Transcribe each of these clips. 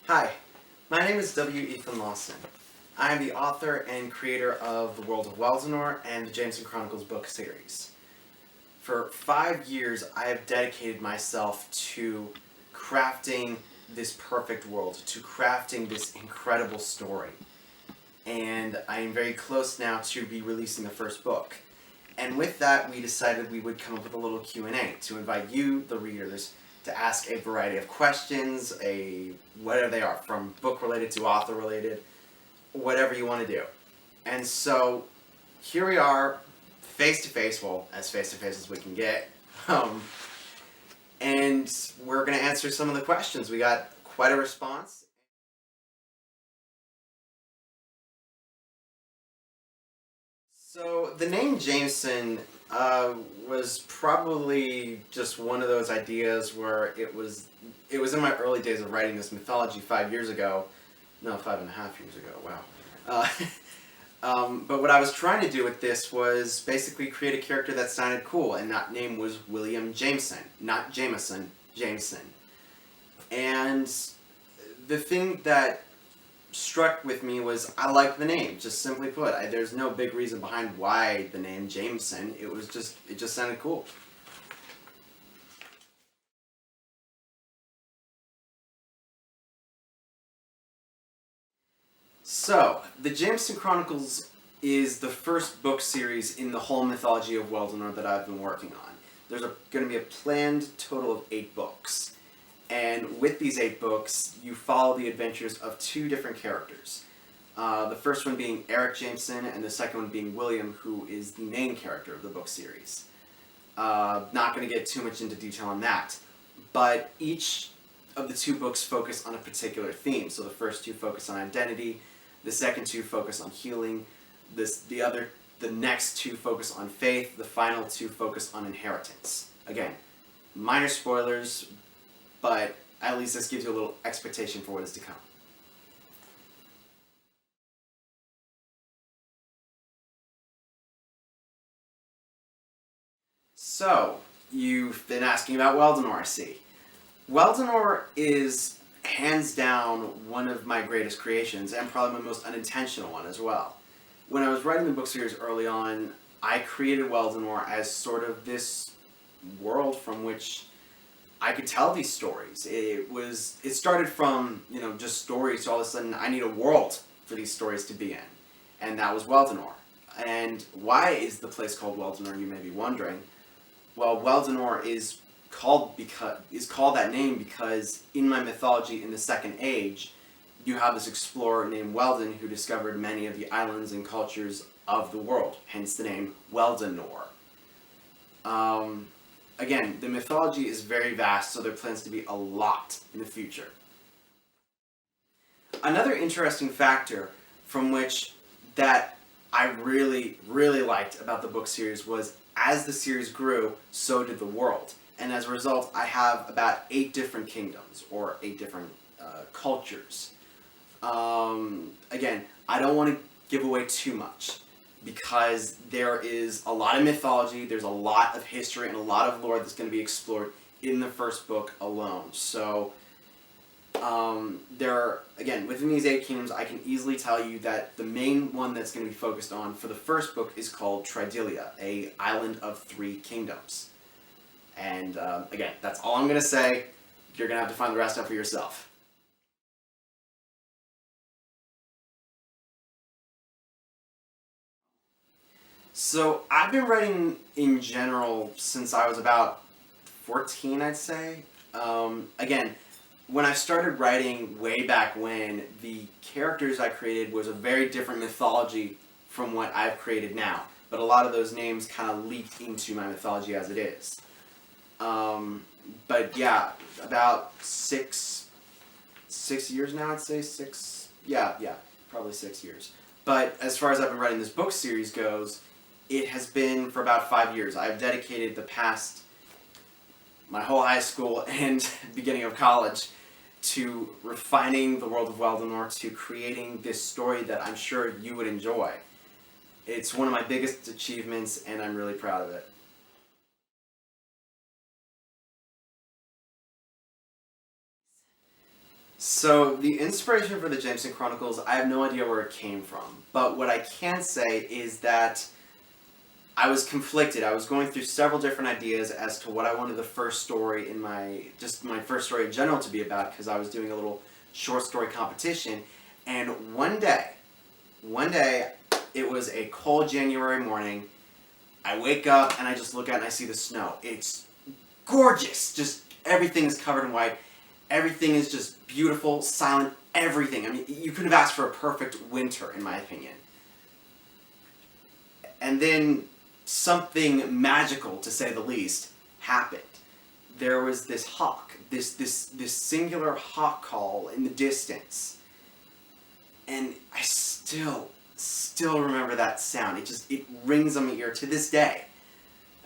Hi, my name is W. Ethan Lawson. I am the author and creator of The World of Weldanor and the Jameson Chronicles book series. For 5 years, I have dedicated myself to crafting this perfect world, to crafting this incredible story. And I am very close now to be releasing the first book. And with that, we decided we would come up with a little Q&A to invite you, the readers, to ask a variety of questions, whatever they are, from book-related to author-related, whatever you want to do. And so, here we are, face-to-face, well, as face-to-face as we can get, and we're going to answer some of the questions. We got quite a response. So, the name Jameson was probably just one of those ideas where it was in my early days of writing this mythology 5 years ago. No, 5.5 years ago, wow. But what I was trying to do with this was basically create a character that sounded cool, and that name was William Jameson, not Jameson, Jameson. And the thing that struck with me was I liked the name, just simply put. There's no big reason behind why the name Jameson. It just sounded cool. So, the Jameson Chronicles is the first book series in the whole mythology of Weldanor that I've been working on. There's going to be a planned total of 8 books. And with these 8 books, you follow the adventures of 2 different characters. The first one being Eric Jameson, and the second one being William, who is the main character of the book series. Not going to get too much into detail on that, but each of the 2 books focus on a particular theme. So the first 2 focus on identity, the second 2 focus on healing, the next 2 focus on faith, the final 2 focus on inheritance. Again, minor spoilers, but at least this gives you a little expectation for what is to come. So, you've been asking about Weldanor, I see. Weldanor is hands down one of my greatest creations, and probably my most unintentional one as well. When I was writing the book series early on, I created Weldanor as sort of this world from which I could tell these stories. It started from, just stories, so all of a sudden I need a world for these stories to be in. And that was Weldanor. And why is the place called Weldanor, you may be wondering? Well, Weldanor is called that name because in my mythology in the Second Age, you have this explorer named Weldon who discovered many of the islands and cultures of the world, hence the name Weldanor. Again, the mythology is very vast, so there plans to be a lot in the future. Another interesting factor from which that I really, really liked about the book series was as the series grew, so did the world. And as a result, I have about 8 different kingdoms, or 8 different cultures. Again, I don't want to give away too much, because there is a lot of mythology, there's a lot of history, and a lot of lore that's going to be explored in the first book alone. So, again, within these 8 kingdoms, I can easily tell you that the main one that's going to be focused on for the first book is called Tridilia, a island of 3 kingdoms. And, again, that's all I'm going to say. You're going to have to find the rest out for yourself. So, I've been writing in general since I was about 14, I'd say. Again, when I started writing way back when, the characters I created was a very different mythology from what I've created now. But a lot of those names kind of leaked into my mythology as it is. But yeah, about 6 years now, I'd say. Yeah, probably 6 years. But as far as I've been writing this book series goes, it has been for about 5 years. I've dedicated my whole high school and beginning of college to refining the world of Weldanor, to creating this story that I'm sure you would enjoy. It's one of my biggest achievements, and I'm really proud of it. So the inspiration for the Jameson Chronicles, I have no idea where it came from. But what I can say is that I was conflicted. I was going through several different ideas as to what I wanted the first story in my first story in general to be about, because I was doing a little short story competition. And one day, it was a cold January morning. I wake up and I just look out and I see the snow. It's gorgeous. Just everything is covered in white. Everything is just beautiful, silent, everything. I mean, you could have asked for a perfect winter, in my opinion. And then something magical, to say the least, happened. There was this hawk, this singular hawk call in the distance. And I still remember that sound. It rings on my ear to this day.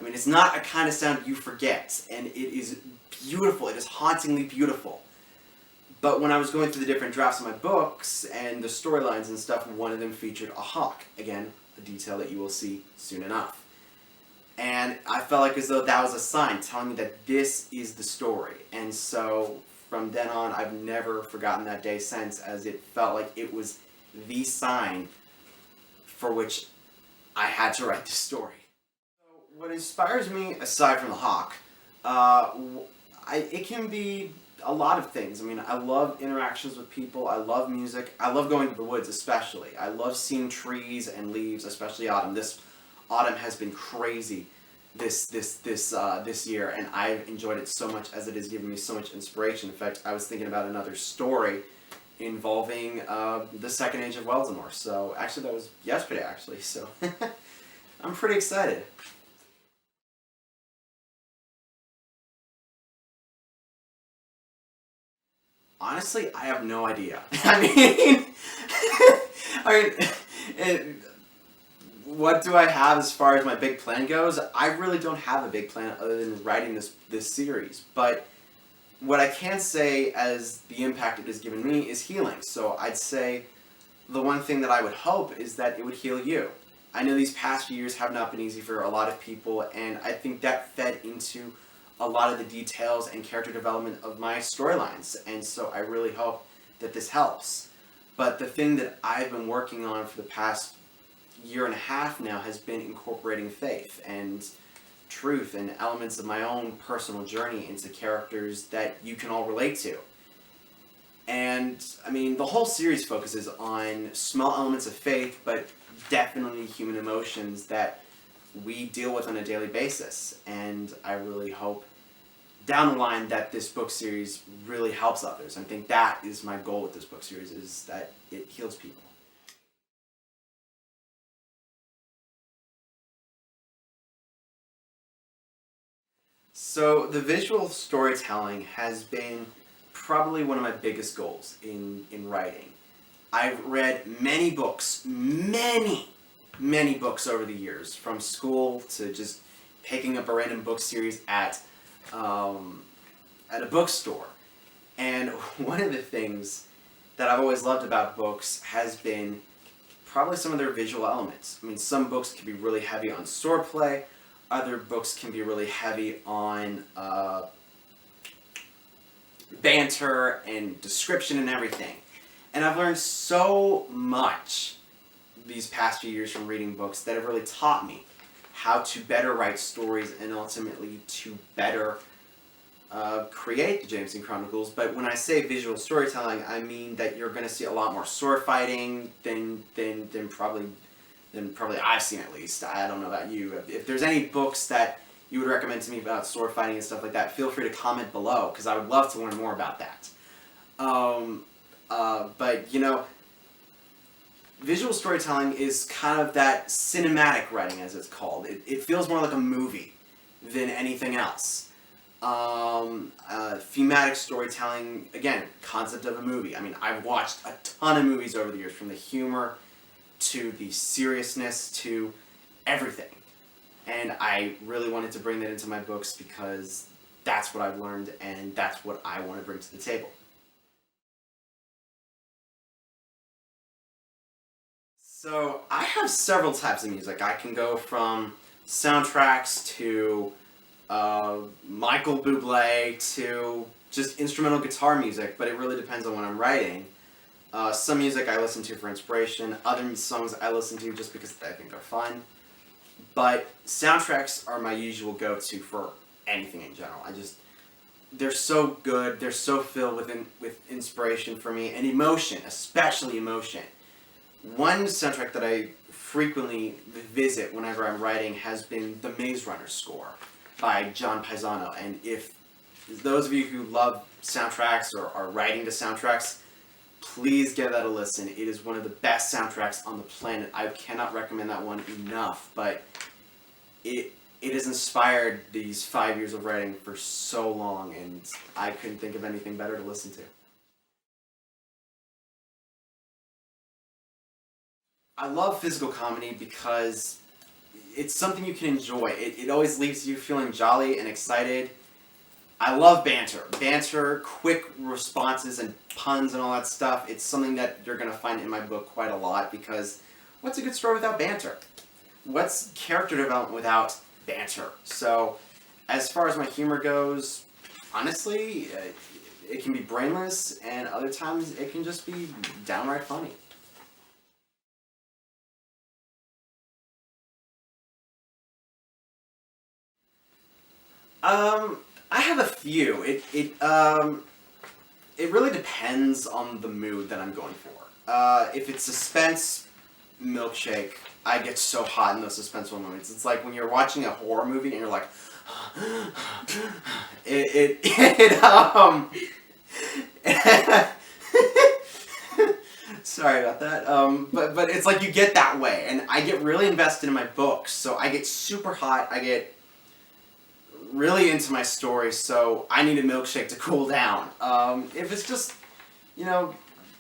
I mean, it's not a kind of sound you forget, and it is beautiful. It is hauntingly beautiful. But when I was going through the different drafts of my books and the storylines and stuff, one of them featured a hawk. Again, a detail that you will see soon enough. And I felt like as though that was a sign telling me that this is the story. And so from then on, I've never forgotten that day since, as it felt like it was the sign for which I had to write this story. So what inspires me, aside from the hawk, it can be a lot of things. I mean, I love interactions with people. I love music. I love going to the woods, especially. I love seeing trees and leaves, especially autumn. This autumn has been crazy this year, and I've enjoyed it so much, as it has given me so much inspiration. In fact, I was thinking about another story involving the Second Age of Weldanor. So actually, that was yesterday. So I'm pretty excited. Honestly, I have no idea. What do I have as far as my big plan goes? I really don't have a big plan other than writing this series. But what I can say as the impact it has given me is healing. So I'd say the one thing that I would hope is that it would heal you. I know these past few years have not been easy for a lot of people, and I think that fed into a lot of the details and character development of my storylines, and so I really hope that this helps. But the thing that I've been working on for the past year and a half now has been incorporating faith and truth and elements of my own personal journey into characters that you can all relate to. And, I mean, the whole series focuses on small elements of faith, but definitely human emotions that we deal with on a daily basis. And I really hope down the line that this book series really helps others. I think that is my goal with this book series, is that it heals people. So the visual storytelling has been probably one of my biggest goals in writing. I've read many books, many books over the years, from school to just picking up a random book series at a bookstore. And one of the things that I've always loved about books has been probably some of their visual elements. I mean, some books can be really heavy on swordplay, other books can be really heavy on banter and description and everything. And I've learned so much these past few years from reading books that have really taught me how to better write stories and ultimately to better create the Jameson Chronicles. But when I say visual storytelling, I mean that you're going to see a lot more sword fighting than probably I've seen, at least. I don't know about you. If there's any books that you would recommend to me about sword fighting and stuff like that, feel free to comment below, because I would love to learn more about that. But, you know, visual storytelling is kind of that cinematic writing, as it's called. It feels more like a movie than anything else. Thematic storytelling, again, concept of a movie. I mean, I've watched a ton of movies over the years, from the humor to the seriousness to everything. And I really wanted to bring that into my books because that's what I've learned and that's what I want to bring to the table. So I have several types of music. I can go from soundtracks to Michael Bublé to just instrumental guitar music, but it really depends on what I'm writing. Some music I listen to for inspiration, other songs I listen to just because I think they're fun. But soundtracks are my usual go-to for anything in general. They're so good, they're so filled with inspiration for me, and emotion, especially emotion. One soundtrack that I frequently visit whenever I'm writing has been the Maze Runner score by John Paisano. And if those of you who love soundtracks or are writing to soundtracks, please give that a listen. It is one of the best soundtracks on the planet. I cannot recommend that one enough, but it has inspired these 5 years of writing for so long, and I couldn't think of anything better to listen to. I love physical comedy because it's something you can enjoy. It always leaves you feeling jolly and excited. I love banter. Banter, quick responses and puns and all that stuff. It's something that you're going to find in my book quite a lot because what's a good story without banter? What's character development without banter? So as far as my humor goes, honestly, it can be brainless and other times it can just be downright funny. I have a few. It really depends on the mood that I'm going for. If it's suspense, milkshake, I get so hot in those suspenseful moments. It's like when you're watching a horror movie and you're like, sorry about that. But it's like you get that way, and I get really invested in my books, so I get super hot. I get really into my story, so I need a milkshake to cool down. If it's just,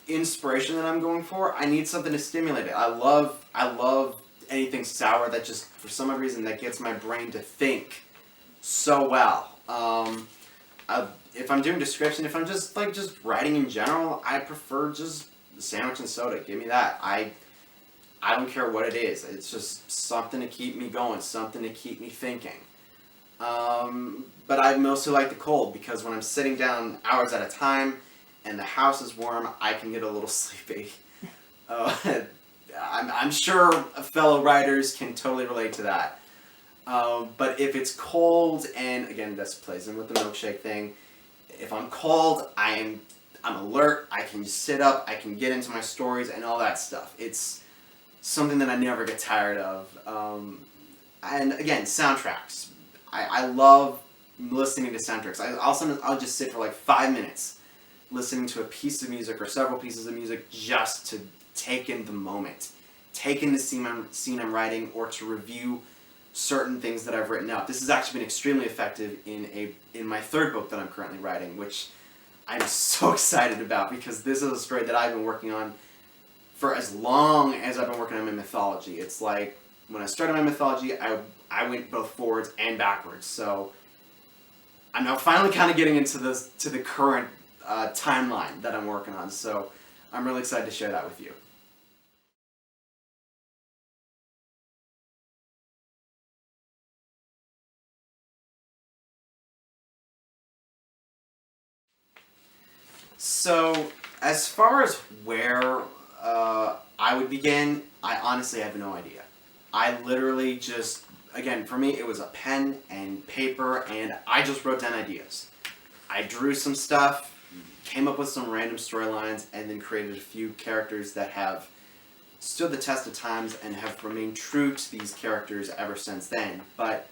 inspiration that I'm going for, I need something to stimulate it. I love anything sour that just, for some odd reason, that gets my brain to think so well. If I'm doing description, if I'm just writing in general, I prefer just sandwich and soda. Give me that. I don't care what it is. It's just something to keep me going, something to keep me thinking. But I mostly like the cold because when I'm sitting down hours at a time and the house is warm, I can get a little sleepy. I'm sure fellow writers can totally relate to that. But if it's cold, and again, this plays in with the milkshake thing, if I'm cold, I'm alert, I can sit up, I can get into my stories and all that stuff. It's something that I never get tired of. And again, soundtracks. I love listening to soundtracks. I'll just sit for like 5 minutes listening to a piece of music or several pieces of music just to take in the moment, take in the scene I'm writing, or to review certain things that I've written out. This has actually been extremely effective in my third book that I'm currently writing, which I'm so excited about because this is a story that I've been working on for as long as I've been working on my mythology. It's like when I started my mythology, I went both forwards and backwards. So I'm now finally kind of getting into the current timeline that I'm working on. So I'm really excited to share that with you. So as far as where I would begin, I honestly have no idea. I literally just, again, for me, it was a pen and paper, and I just wrote down ideas. I drew some stuff, came up with some random storylines, and then created a few characters that have stood the test of times and have remained true to these characters ever since then. But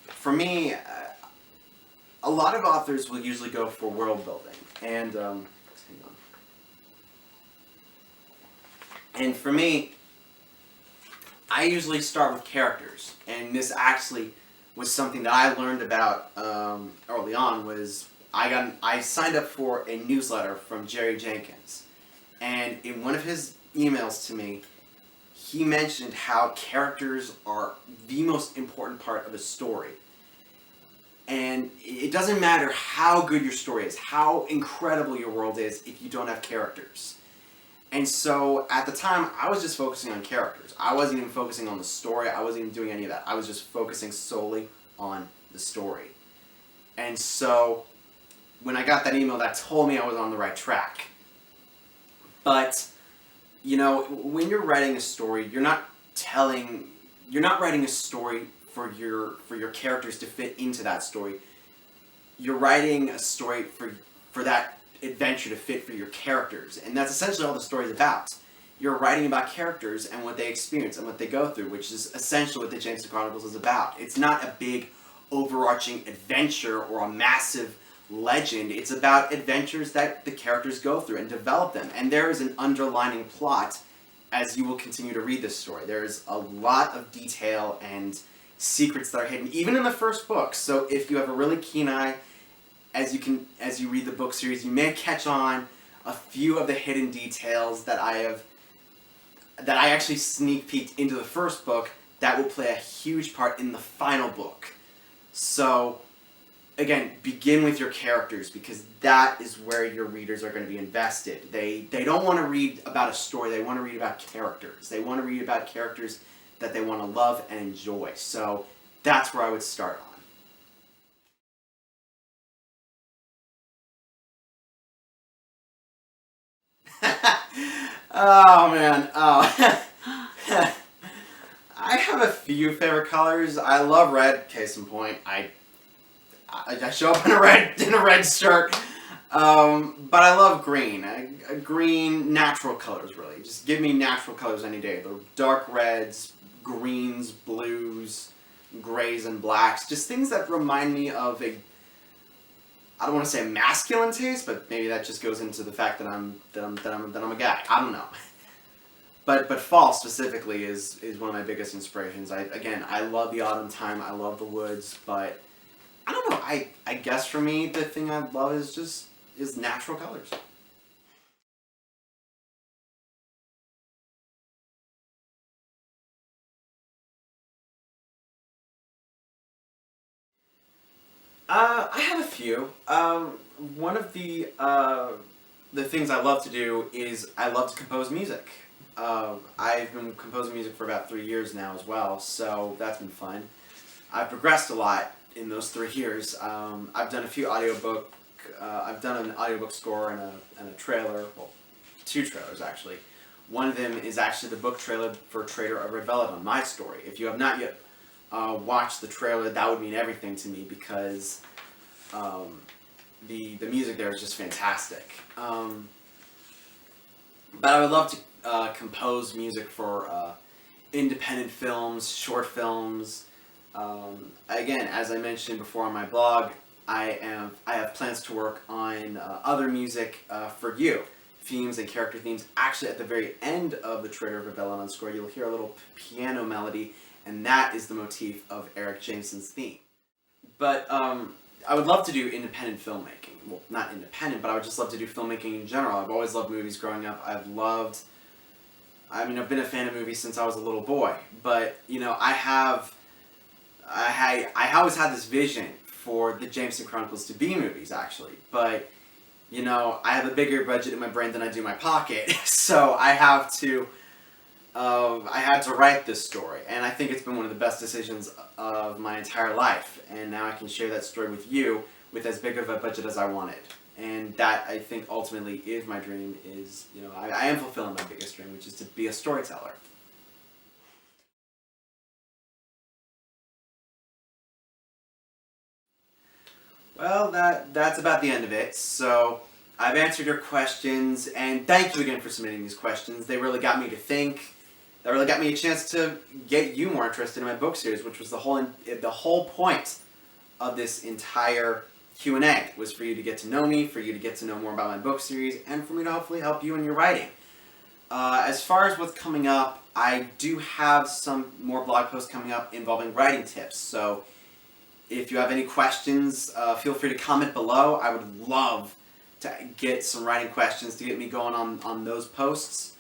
for me, a lot of authors will usually go for world building, and hang on. And for me, I usually start with characters, and this actually was something that I learned about early on. Was I signed up for a newsletter from Jerry Jenkins, and in one of his emails to me, he mentioned how characters are the most important part of a story. And it doesn't matter how good your story is, how incredible your world is, if you don't have characters. And so at the time, I was just focusing on characters. I wasn't even focusing on the story. I wasn't even doing any of that. I was just focusing solely on the story. And so when I got that email, that told me I was on the right track. But, you know, when you're writing a story, you're not writing a story for your characters to fit into that story. You're writing a story for that adventure to fit for your characters, and that's essentially all the story's about. You're writing about characters and what they experience and what they go through, which is essentially what the Jameson Chronicles is about. It's not a big, overarching adventure or a massive legend. It's about adventures that the characters go through and develop them, and there is an underlining plot as you will continue to read this story. There's a lot of detail and secrets that are hidden, even in the first book. So if you have a really keen eye, as you read the book series, you may catch on a few of the hidden details that I actually sneak peeked into the first book that will play a huge part in the final book. So, again, begin with your characters, because that is where your readers are going to be invested. They don't want to read about a story, they want to read about characters. They want to read about characters that they want to love and enjoy. So, that's where I would start on. Oh man, oh. I have a few favorite colors. I love red, case in point. I show up in a red shirt. But I love green. Green, natural colors really. Just give me natural colors any day. The dark reds, greens, blues, grays, and blacks. Just things that remind me of I don't want to say a masculine taste, but maybe that just goes into the fact that I'm a guy. I don't know. But fall specifically is one of my biggest inspirations. I love the autumn time. I love the woods, but I don't know. I guess for me the thing I love is natural colors. I have a few. One of the things I love to do is I love to compose music. I've been composing music for about 3 years now as well, so that's been fun. I've progressed a lot in those 3 years. I've done a few audiobook. I've done an audiobook score and a trailer. Well, 2 trailers actually. One of them is actually the book trailer for Traitor of Redvalidawn, my story. If you have not yet watched the trailer, that would mean everything to me, because the music there is just fantastic. But I would love to compose music for independent films, short films. Again, as I mentioned before on my blog, I have plans to work on other music for you. Themes and character themes. Actually, at the very end of the Traitor of Redvalidawn score, you'll hear a little piano melody, and that is the motif of Eric Jameson's theme. But I would love to do independent filmmaking. Well, not independent, but I would just love to do filmmaking in general. I've always loved movies growing up. I've been a fan of movies since I was a little boy. But, you know, I always had this vision for the Jameson Chronicles to be movies, actually. But, you know, I have a bigger budget in my brain than I do in my pocket. So I had to write this story, and I think it's been one of the best decisions of my entire life. And now I can share that story with you with as big of a budget as I wanted. And that, I think, ultimately is my dream. Is, you know, I am fulfilling my biggest dream, which is to be a storyteller. Well, that's about the end of it. So I've answered your questions, and thank you again for submitting these questions. They really got me to think. That really got me a chance to get you more interested in my book series, which was the whole point of this entire Q&A, was for you to get to know me, for you to get to know more about my book series, and for me to hopefully help you in your writing. As far as what's coming up, I do have some more blog posts coming up involving writing tips. So if you have any questions, feel free to comment below. I would love to get some writing questions to get me going on those posts.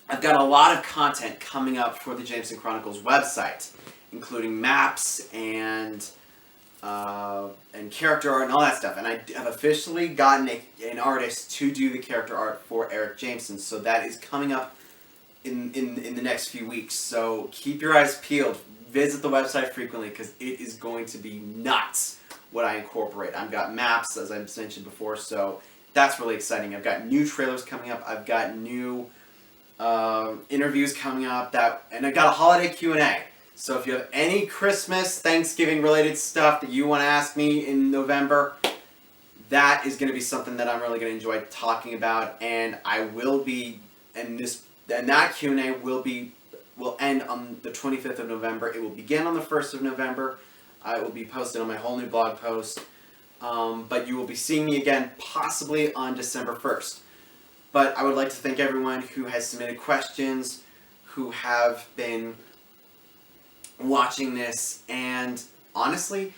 I've got a lot of content coming up for the Jameson Chronicles website, including maps and character art and all that stuff. And I have officially gotten an artist to do the character art for Eric Jameson, so that is coming up in the next few weeks. So keep your eyes peeled. Visit the website frequently, because it is going to be nuts what I incorporate. I've got maps, as I've mentioned before, so that's really exciting. I've got new trailers coming up. I've got new interviews coming up, and I've got a holiday Q&A. So if you have any Christmas, Thanksgiving related stuff that you want to ask me in November, that is going to be something that I'm really going to enjoy talking about, and I will be, and that Q&A will end on the 25th of November. It will begin on the 1st of November. It will be posted on my whole new blog post, but you will be seeing me again possibly on December 1st. But I would like to thank everyone who has submitted questions, who have been watching this, and honestly,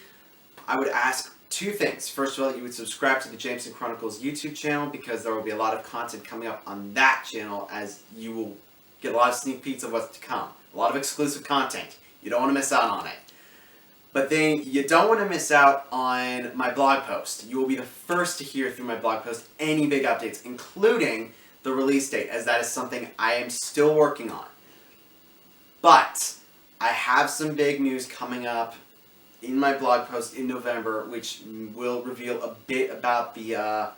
I would ask two things. First of all, you would subscribe to the Jameson Chronicles YouTube channel, because there will be a lot of content coming up on that channel, as you will get a lot of sneak peeks of what's to come. A lot of exclusive content. You don't want to miss out on it. But then you don't want to miss out on my blog post. You will be the first to hear through my blog post any big updates, including the release date, as that is something I am still working on. But I have some big news coming up in my blog post in November, which will reveal a bit about the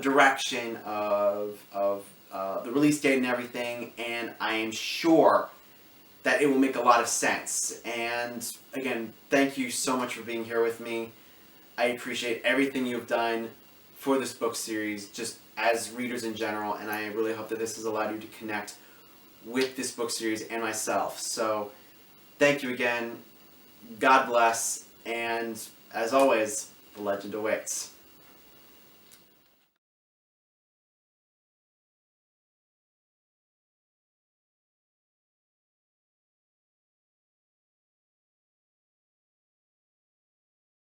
direction of the release date and everything, and I am sure that it will make a lot of sense. And again, thank you so much for being here with me. I appreciate everything you've done for this book series, just as readers in general, and I really hope that this has allowed you to connect with this book series and myself. So thank you again. God bless, and as always, the legend awaits.